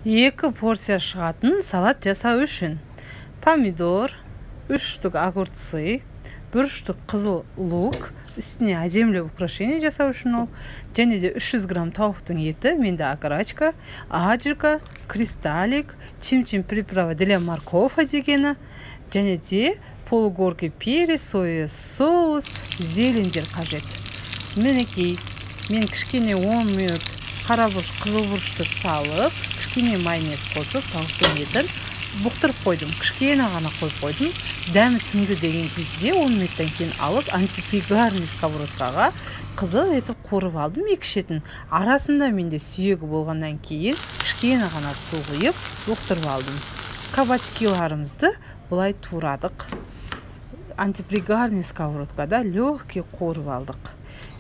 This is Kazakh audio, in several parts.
2 порция шығатын салат жасау үшін помидор, 3 штук огурцы, 1 штук қызыл лук, үстіне әдемілеп украшение жасау үшін ол, және де 300 грамм тауықтың еті, менде окорочка, аджика, кристаллик, чим-чим приправа для морковка дегені, және де полугорки перец, соя соус, зелендер қажет. Мінекей, мен кішкене 10 минут қара бұрыш, қызыл бұрышты салып, кішкене майонез қосып, тауықтың етін бұқтырып қойдым. Кішкене ғана қойып қойдым. Дәмі сіңді деген кезде 10 минуттан кейін алып, антипригарный сковородкаға қызыл етіп қорып алдым 2 шетін. Арасында менде сүйегі болғаннан кейін кішкене ғана су құйып бұқтырып алдым. Кабачкиларымызды бұлай турадық. Антипригарный сковородкада легкий қорып алдық.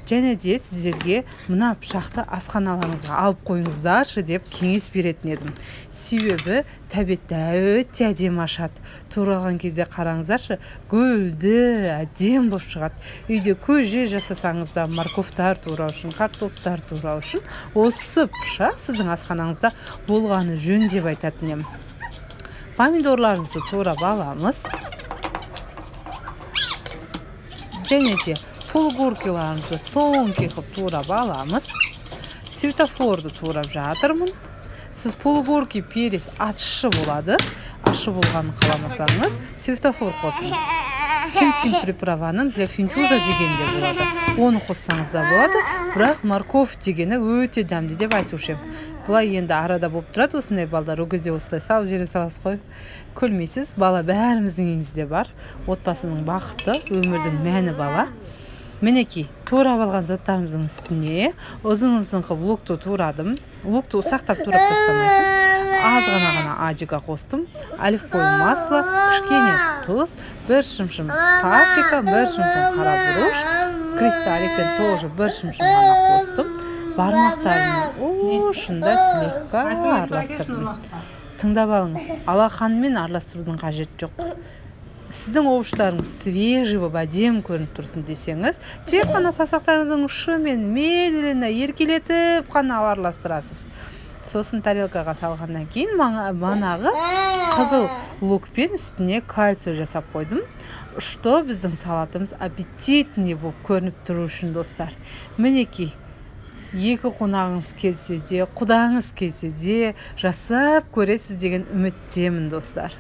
Және де сіздерге мына пышақты асханаларыңызға алып қойыңыздаршы деп кеңес беретін едім. Себебі тәбетті өте әдемі ашады. Туралған кезде қараңыздаршы, гүлді әдем болып шығады. Үйде көже жасасаңыз да морковтар турау үшін, картоптар турау үшін осы пышақ сіздің асханаңызда болғаны жөн деп айтатын едім. Помидорларымызды турап аламыз. Және де полугоркиларымызды тонкий қылып турап аламыз. Светофорды турап жатырмын. Сіз полугорки перец ащы болады. Ащы болғанын қаламасаңыз, светофор қосыңыз. Чим-чим приправаның для финчуза дегенде болады. Оны қоссаңыз да болады, бірақ морков дегені өте дәмді деп айтушы ем. Бұлай енді арада болып тұрады, осындай балдар ол кезде осылай салып жере саласыз қой. Көрмейсіз, бала бәріміздің үйімізде бар. Отбасының бақыты, өмірдің мәні бала. Мінекей, турап алған заттарымыздың үстіне ұзын-ұзын қылып лукты турадым. Лукты сақтап турап тастамайсыз. Аз ғана аджика қостым. Оливковое масло, кішкене тұз, 1 шымшым паприка, 1 шымшым қара бұрыш, кристалликтен тоже 1 шымшым ғана қостым. Бармақтарының ұшында слегка араластырдым. Тыңдап алыңыз, алақанымен араластырудың қажет жоқ. Сіздің овощтарыңыз свежий болып әдем көрініп тұрсын десеңіз, тек қана саусақтарыңыздың ұшымен медленно еркелетіп қана араластырасыз. Сосын тарелкаға салғаннан кейін манағы қызыл лукпен үстіне кальций жасап қойдым, что біздің салатымыз аппетитный болып көрініп тұру үшін, достар. Мінекей, 2 қонағыңыз келсе де, құдаңыз келсе де жасап көресіз деген үміттемін, достар.